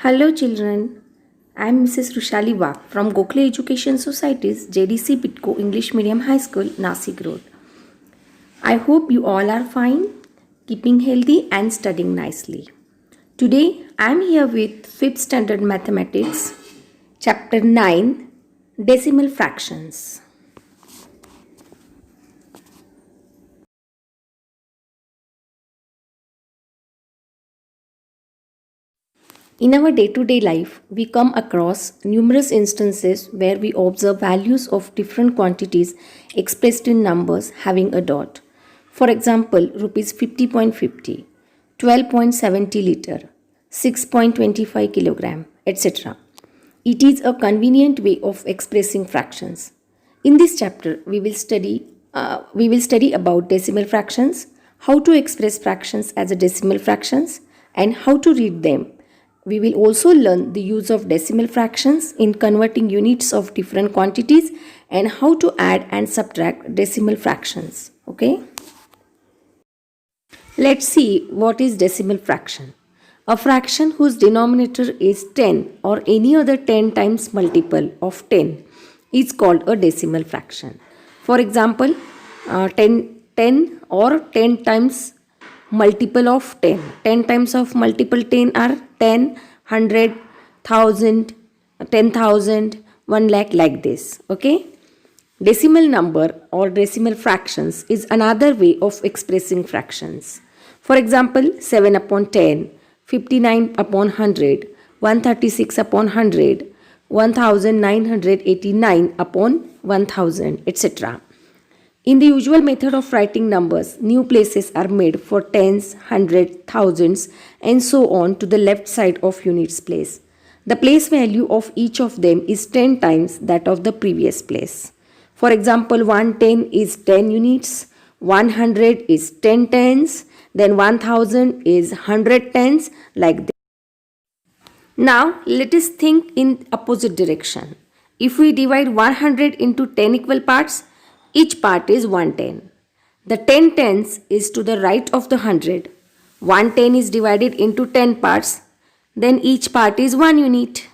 Hello children, I am Mrs. Rushali Wak from Gokhale Education Society's JDC Pitco English Medium High School, Nasik Road. I hope you all are fine, keeping healthy and studying nicely. Today I am here with 5th Standard Mathematics, Chapter 9, Decimal Fractions. In our day-to-day life, we come across numerous instances where we observe values of different quantities expressed in numbers having a dot. For example, rupees 50.50, 12.70 liter, 6.25 kilogram, etc. It is a convenient way of expressing fractions. In this chapter, we will study about decimal fractions, how to express fractions as a decimal fractions, and how to read them. We will also learn the use of decimal fractions in converting units of different quantities and how to add and subtract decimal fractions. Okay? Let's see what is decimal fraction. A fraction whose denominator is 10 or any other 10 times multiple of 10 is called a decimal fraction. For example, 10 or 10 times multiple of 10. 10 times of multiple 10 are 10, 100, 1000, 10,000, 1 lakh, like this. Okay? Decimal number or decimal fractions is another way of expressing fractions. For example, 7 upon 10, 59 upon 100, 136 upon 100, 1989 upon 1000, etc. In the usual method of writing numbers, new places are made for tens, hundreds, thousands, and so on to the left side of units place. The place value of each of them is 10 times that of the previous place. For example, 110 is 10 units, 100 is 10 tens, then 1000 is 100 tens, like this. Now, let us think in opposite direction. If we divide 100 into 10 equal parts, each part is 110. The 10 tens is to the right of the 100. 110 is divided into 10 parts, then each part is 1 unit,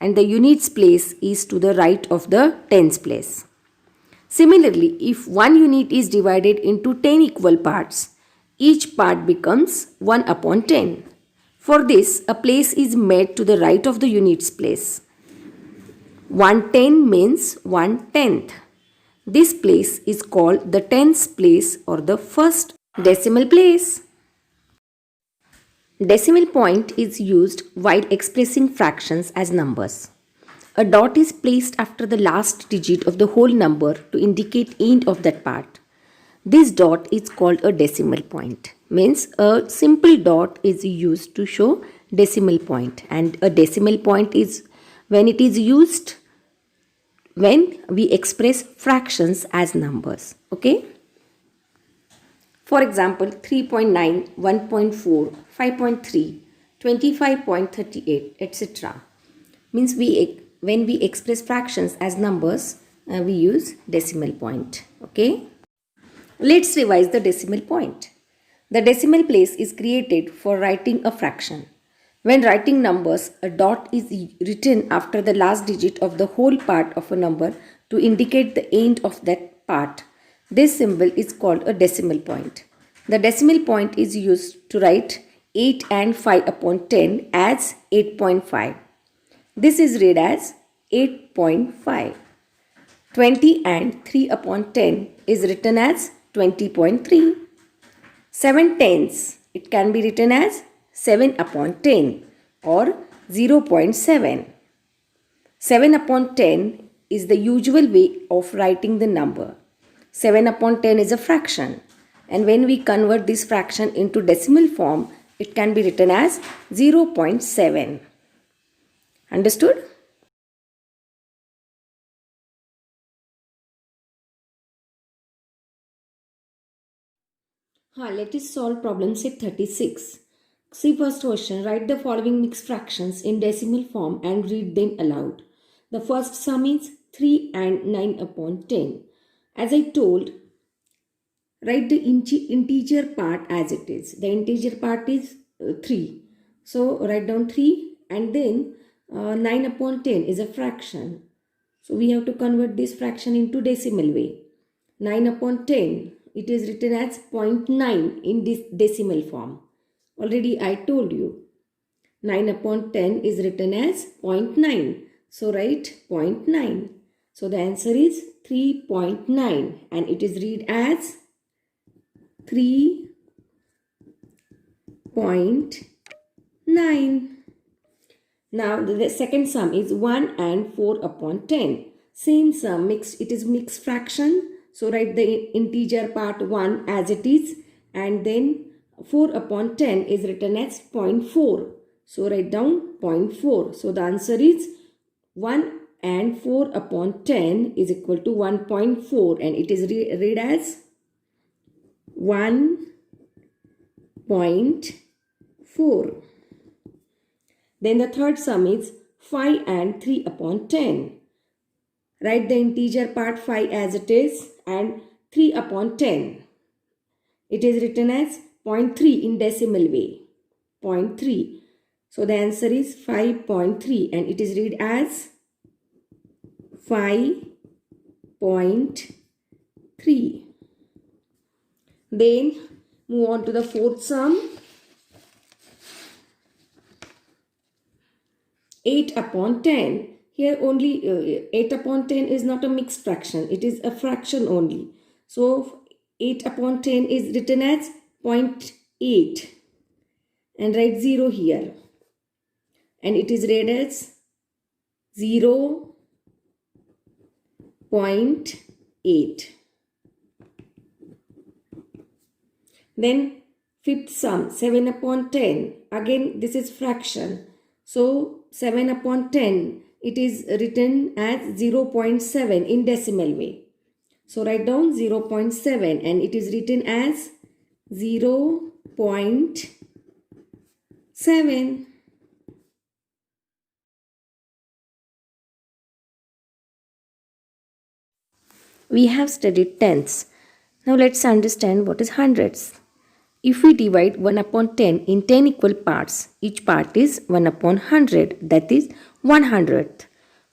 and the units place is to the right of the tens place. Similarly, if 1 unit is divided into 10 equal parts, each part becomes 1 upon 10. For this, a place is made to the right of the units place. 110 means 1/10th. This place is called the tens place or the first decimal place. Decimal point is used while expressing fractions as numbers. A dot is placed after the last digit of the whole number to indicate end of that part. This dot is called a decimal point. Means a simple dot is used to show decimal point, and a decimal point is when it is used when we express fractions as numbers. Okay? For example, 3.9, 1.4, 5.3, 25.38, etc. Means when we express fractions as numbers, we use decimal point. Okay? Let's revise the decimal point. The decimal place is created for writing a fraction. When writing numbers, a dot is written after the last digit of the whole part of a number to indicate the end of that part. This symbol is called a decimal point. The decimal point is used to write 8 and 5 upon 10 as 8.5. This is read as 8.5. 20 and 3 upon 10 is written as 20.3. 7 tenths, it can be written as 7 upon 10 or 0.7. 7 upon 10 is the usual way of writing the number. 7 upon 10 is a fraction, and when we convert this fraction into decimal form, it can be written as 0.7. Understood? Let us solve problem set 36. See first question. Write the following mixed fractions in decimal form and read them aloud. The first sum is 3 and 9 upon 10. As I told, write the integer part as it is. The integer part is 3. So write down 3 and then 9 upon 10 is a fraction. So we have to convert this fraction into decimal way. 9 upon 10, it is written as 0.9 in this decimal form. Already I told you 9 upon 10 is written as 0.9. So write 0.9. So the answer is 3.9 and it is read as 3.9. Now the second sum is 1 and 4 upon 10. Same sum, mixed, it is mixed fraction. So write the integer part 1 as it is and then 4 upon 10 is written as 0.4. So write down 0.4. So the answer is 1 and 4 upon 10 is equal to 1.4 and it is read as 1.4. Then the third sum is 5 and 3 upon 10. Write the integer part 5 as it is and 3 upon 10. It is written as 0.3 in decimal way. 0.3. So the answer is 5.3 and it is read as 5.3. Then move on to the fourth sum. 8 upon 10. Here only 8 upon 10 is not a mixed fraction. It is a fraction only. So 8 upon 10 is written as 0.8 and write 0 here. And it is read as 0.8. Then fifth sum 7 upon 10. Again this is fraction. So 7 upon 10 it is written as 0.7 in decimal way. So write down 0.7 and it is written as 0.7. We have studied tenths. Now let's understand what is hundreds. If we divide 1 upon 10 in 10 equal parts, each part is 1 upon 100, that is 100th.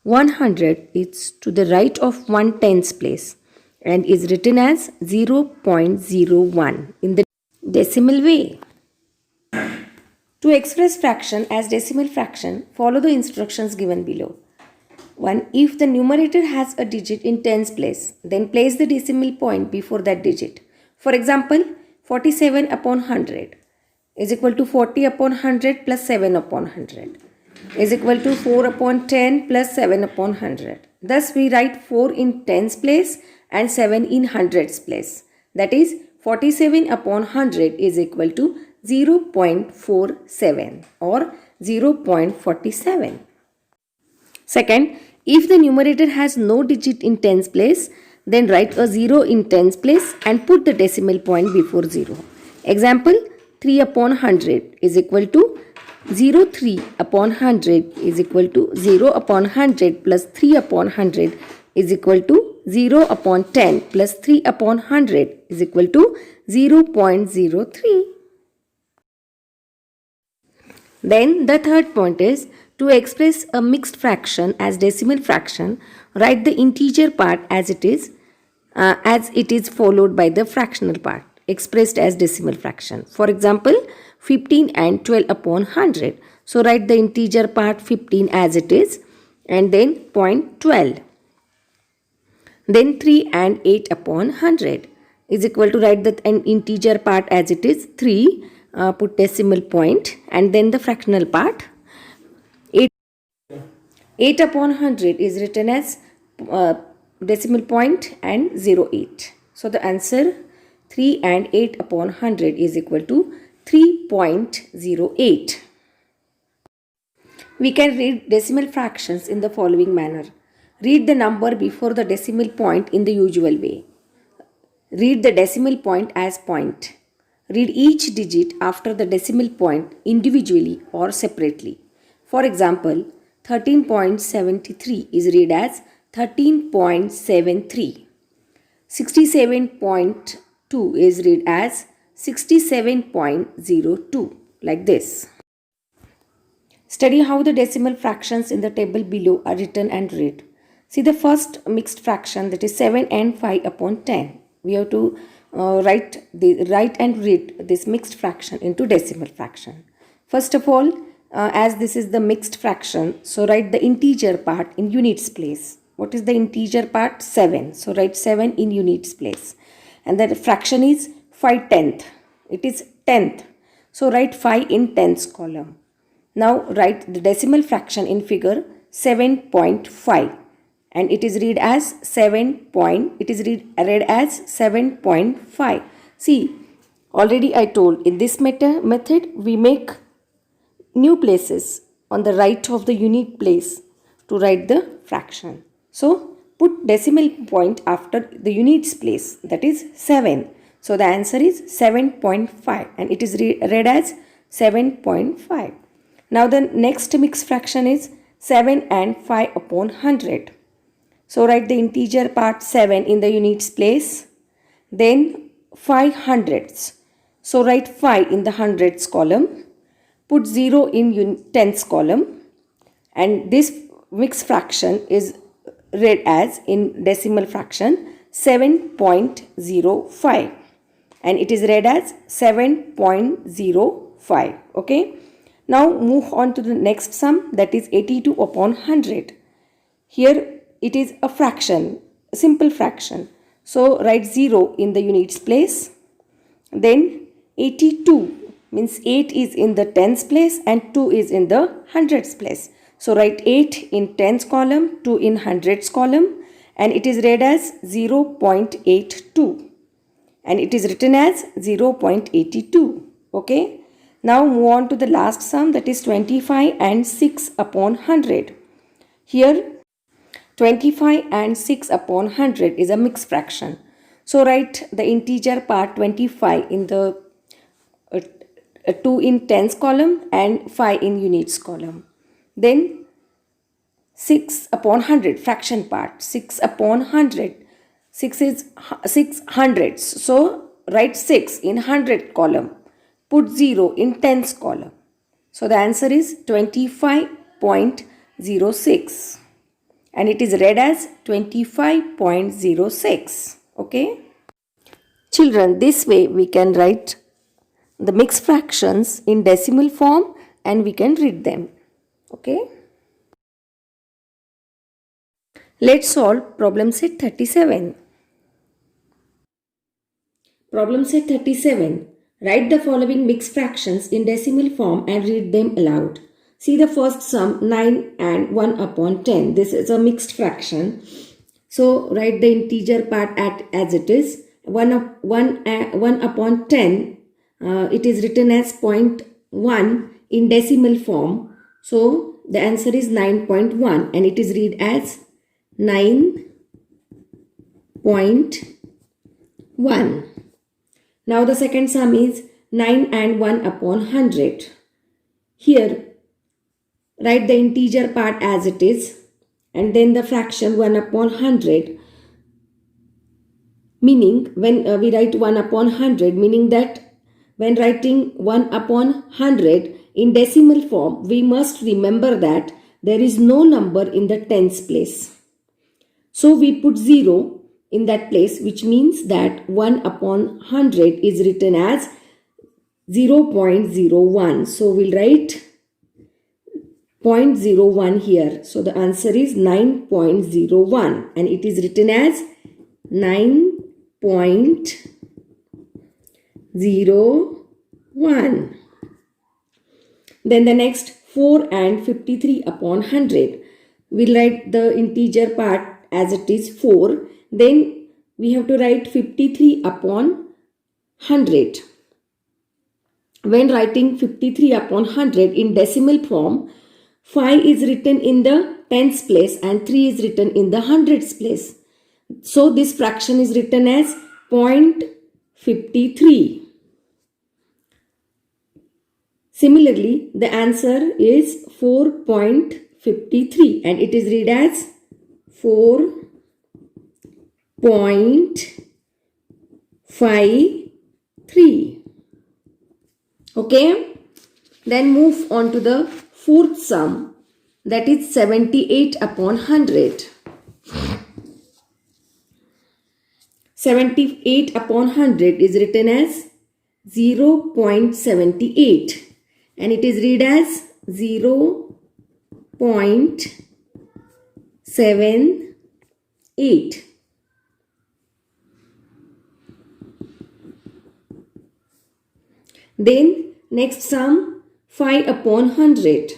100 is to the right of 1/10ths place and is written as 0.01 in the decimal way. To express fraction as decimal fraction, follow the instructions given below. 1. If the numerator has a digit in tens place, then place the decimal point before that digit. For example, 47 upon 100 is equal to 40 upon 100 plus 7 upon 100 is equal to 4 upon 10 plus 7 upon 100. Thus, we write 4 in tens place and 7 in hundreds place. That is, 47 upon 100 is equal to 0.47 or 0.47. Second, if the numerator has no digit in tens place, then write a 0 in tens place and put the decimal point before 0. Example, 3 upon 100 is equal to 0.3 upon 100 is equal to 0 upon 100 plus 3 upon 100 is equal to 0 upon 10 plus 3 upon 100 is equal to 0.03. Then the third point is, to express a mixed fraction as decimal fraction, write the integer part as it is followed by the fractional part expressed as decimal fraction. For example, 15 and 12 upon 100. So write the integer part 15 as it is and then 0.12. Then 3 and 8 upon 100 is equal to write the integer part as it is 3, put decimal point and then the fractional part. 8 upon 100 is written as decimal point and 0.8. So the answer 3 and 8 upon 100 is equal to 3.08. We can read decimal fractions in the following manner. Read the number before the decimal point in the usual way. Read the decimal point as point. Read each digit after the decimal point individually or separately. For example, 13.73 is read as 13.73. 67.2 is read as 67.02, like this. Study how the decimal fractions in the table below are written and read. See the first mixed fraction, that is 7 and 5 upon 10. We have to write and read this mixed fraction into decimal fraction. First of all, as this is the mixed fraction, so write the integer part in units place. What is the integer part? 7. So write 7 in units place. And the fraction is 5 tenth. It is tenth. So write 5 in tens column. Now write the decimal fraction in figure 7.5, and it is read as 7.5. See, already I told in this method we make new places on the right of the unit place to write the fraction. So put decimal point after the units place, that is 7. So the answer is 7.5 and it is read as 7.5. Now the next mixed fraction is 7 and 5 upon 100. So write the integer part 7 in the units place. Then 5 hundredths. So write 5 in the hundredths column. Put 0 in tens column. And this mixed fraction is read as in decimal fraction 7.05. And it is read as 7.05. Okay. Now move on to the next sum, that is 82 upon 100. Here it is a fraction, a simple fraction. So write 0 in the units place. Then 82 means 8 is in the tens place and 2 is in the hundreds place. So write 8 in tens column, 2 in hundreds column, and it is read as 0.82. And it is written as 0.82. Okay. Now move on to the last sum, that is 25 and 6 upon 100. Here 25 and 6 upon 100 is a mixed fraction. So write the integer part 25 in the 2 in tens column and 5 in units column. Then 6 upon 100 fraction part, 6 upon 100. 6 is 6 hundredths. So write 6 in 100 column. Put 0 in tens column. So the answer is 25.06 and it is read as 25.06. Okay. Children, this way we can write the mixed fractions in decimal form and we can read them. Okay. Let's solve problem set 37. Problem set 37. Write the following mixed fractions in decimal form and read them aloud. See the first sum 9 and 1 upon 10. This is a mixed fraction. So write the integer part as it is. 1 upon 10. It is written as 0.1 in decimal form. So the answer is 9.1 and it is read as 9.1. Now the second sum is 9 and 1 upon 100. Here write the integer part as it is and then the fraction 1 upon 100. Meaning when we write 1 upon 100, meaning that when writing 1 upon 100 in decimal form, we must remember that there is no number in the tens place. So we put 0 in that place, which means that 1 upon 100 is written as 0.01. So we'll write 0.01 here. So the answer is 9.01 and it is written as 9.01. Then the next 4 and 53 upon 100. We'll write the integer part as it is 4. Then we have to write 53 upon 100. When writing 53 upon 100 in decimal form, 5 is written in the tens place and 3 is written in the hundreds place. So this fraction is written as 0.53. Similarly, the answer is 4.53 and it is read as 4.53. Okay. Then move on to the fourth sum, that is 78 upon 100. 78 upon 100 is written as 0.78 and it is read as 0.78. Then next sum, 5 upon 100.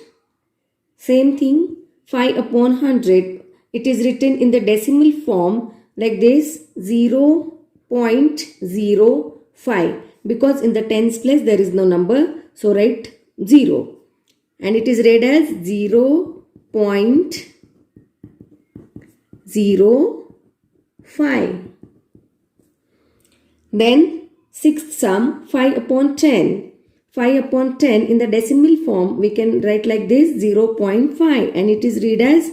Same thing, 5 upon 100. It is written in the decimal form like this, 0.05. Because in the tens place there is no number, so write 0. And it is read as 0.05. Then sixth sum, 5 upon 10. 5 upon 10 in the decimal form we can write like this, 0.5, and it is read as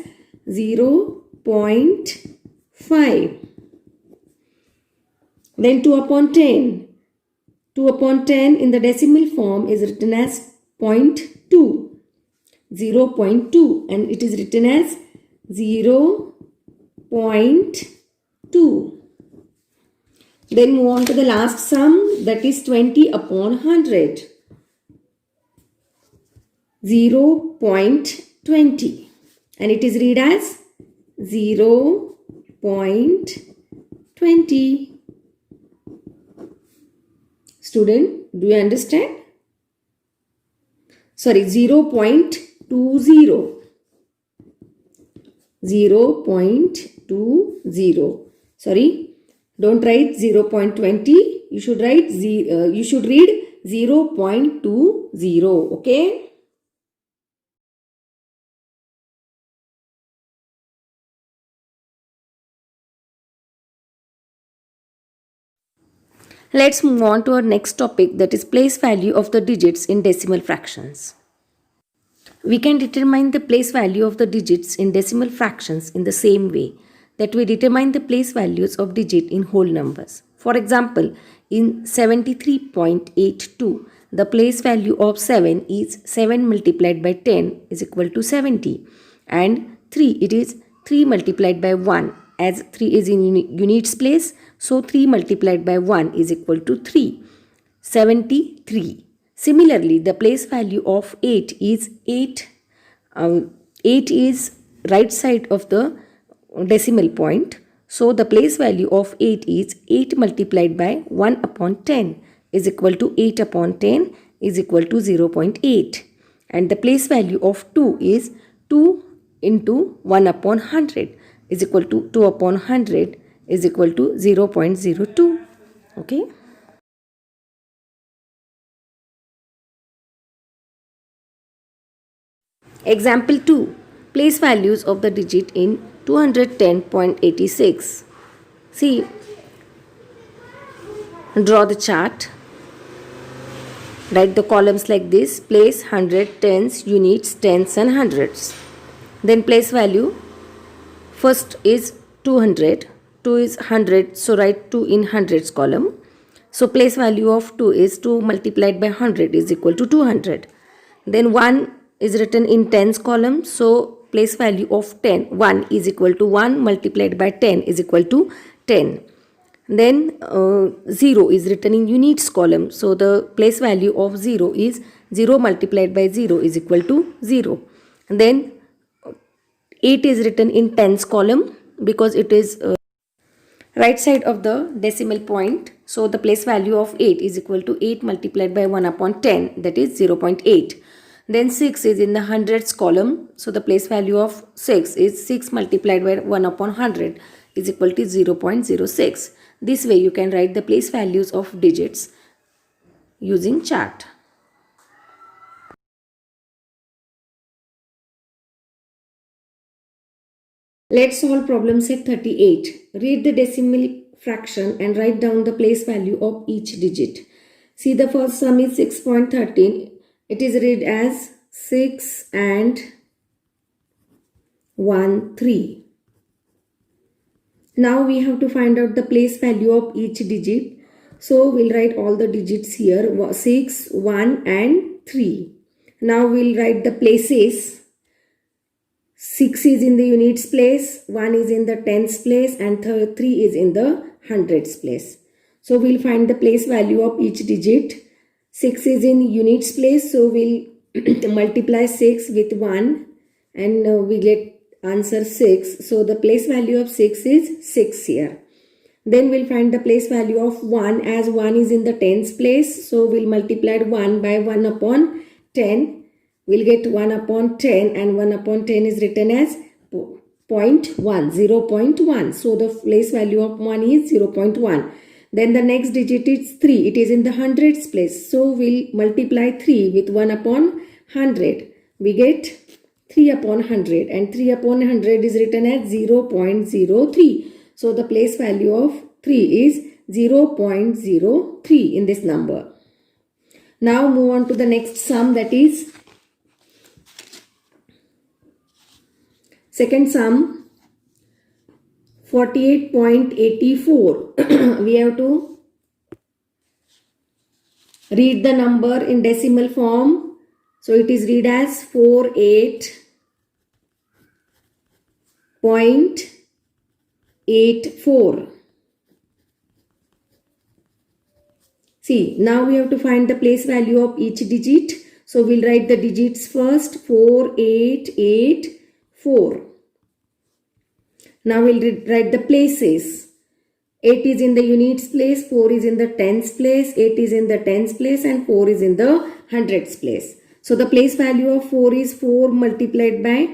0.5. Then 2 upon 10. 2 upon 10 in the decimal form is written as 0.2. 0.2 and it is written as 0.2. Then move on to the last sum, that is 20 upon 100. 0.20 and it is read as 0.20. Student, do you understand? Sorry, 0.20. 0.20. Sorry, don't write 0.20. You should write you should read 0.20. Okay. Let's move on to our next topic, that is place value of the digits in decimal fractions. We can determine the place value of the digits in decimal fractions in the same way that we determine the place values of digit in whole numbers. For example, in 73.82, the place value of 7 is 7 multiplied by 10 is equal to 70, and 3, it is 3 multiplied by 1, as 3 is in units place, so 3 multiplied by 1 is equal to 3, 73. Similarly, the place value of 8 is 8. 8 is right side of the decimal point. So the place value of 8 is 8 multiplied by 1 upon 10 is equal to 8 upon 10 is equal to 0.8. And the place value of 2 is 2 into 1 upon 100 is equal to 2 upon 100 is equal to 0.02. Okay. Example 2. Place values of the digit in 210.86. See, draw the chart. Write the columns like this. Place 100, tens, units, tens and hundreds. Then place value. First is 200. 2 is 100. So write 2 in hundreds column. So place value of 2 is 2 multiplied by 100 is equal to 200. Then 1 is written in tens column. So place value of 10. 1 is equal to 1 multiplied by 10 is equal to 10. Then 0 is written in units column. So the place value of 0 is 0 multiplied by 0 is equal to 0. And then 8 is written in tens column because it is right side of the decimal point. So the place value of 8 is equal to 8 multiplied by 1 upon 10, that is 0.8. Then 6 is in the hundreds column. So the place value of 6 is 6 multiplied by 1 upon 100 is equal to 0.06. This way you can write the place values of digits using chart. Let's solve problem set 38. Read the decimal fraction and write down the place value of each digit. See, the first sum is 6.13. It is read as 6 and 1, 3. Now we have to find out the place value of each digit. So we'll write all the digits here, 6, 1 and 3. Now we'll write the places. 6 is in the units place, 1 is in the tens place, and 3 is in the hundreds place. So we'll find the place value of each digit. 6 is in units place, so we'll multiply 6 with 1 and we get answer 6. So the place value of 6 is 6 here. Then we'll find the place value of 1, as 1 is in the tens place, so we'll multiply 1 by 1 upon 10. We'll get 1 upon 10, and 1 upon 10 is written as 0.1, 0.1. So the place value of 1 is 0.1. Then the next digit is 3. It is in the hundreds place. So we'll multiply 3 with 1 upon 100. We get 3 upon 100, and 3 upon 100 is written as 0.03. So the place value of 3 is 0.03 in this number. Now move on to the next sum, that is second sum, 48.84. We have to read the number in decimal form. So it is read as 48.84. See, now we have to find the place value of each digit. So we'll write the digits first. 4884. Now we'll write the places. 8 is in the units place, 4 is in the tens place, 8 is in the tens place, and 4 is in the hundreds place. So the place value of 4 is 4 multiplied by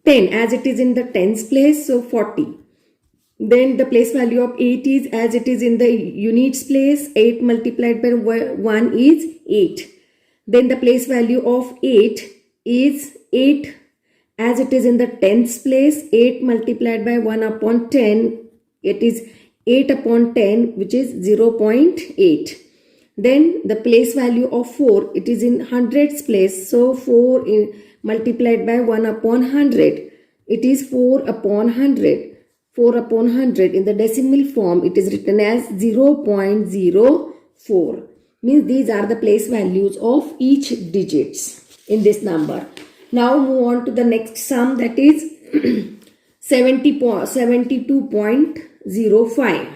10, as it is in the tens place, so 40. Then the place value of 8 is, as it is in the units place, 8 multiplied by 1 is 8. Then the place value of 8 is 8, as it is in the tens place. 8 multiplied by 1 upon 10, it is 8 upon 10, which is 0.8. Then the place value of 4, it is in hundreds place, so 4 multiplied by 1 upon 100, it is 4 upon 100. 4 upon 100 in the decimal form, it is written as 0.04. Means these are the place values of each digits in this number. Now move on to the next sum, that is 72.05.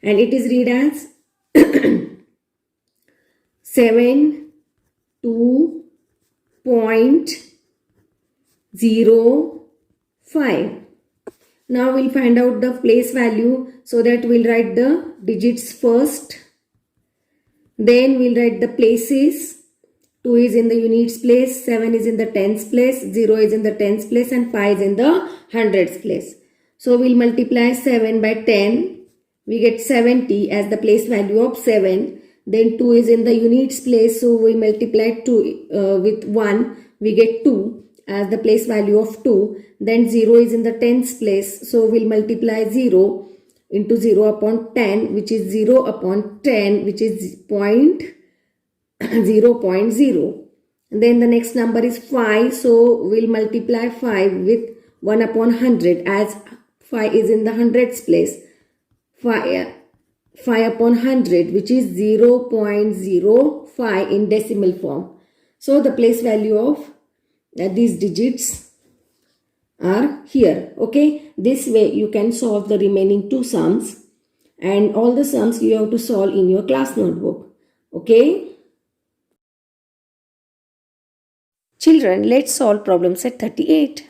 And it is read as 72.05. Now we'll find out the place value, so that we'll write the digits first. Then we'll write the places. 2 is in the units place, 7 is in the tens place, 0 is in the tens place, and 5 is in the hundreds place. So we'll multiply 7 by 10. We get 70 as the place value of 7. Then 2 is in the units place, so we multiply 2 with 1. We get 2 as the place value of 2. Then 0 is in the tens place, so we'll multiply 0 into 0 upon 10, which is 0 upon 10, which is 0.0. Then the next number is 5, so we'll multiply 5 with 1 upon 100, as 5 is in the hundreds place. 5 upon 100, which is 0.05 in decimal form. So the place value of these digits are here. Okay, this way you can solve the remaining two sums, and all the sums you have to solve in your class notebook. Okay, children, let's solve problem set 38.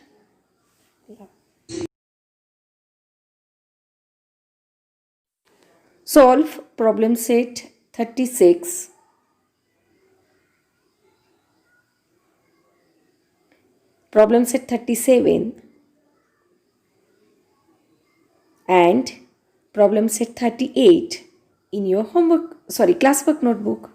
Solve problem set 36. Problem set 37 and problem set 38 in your classwork notebook.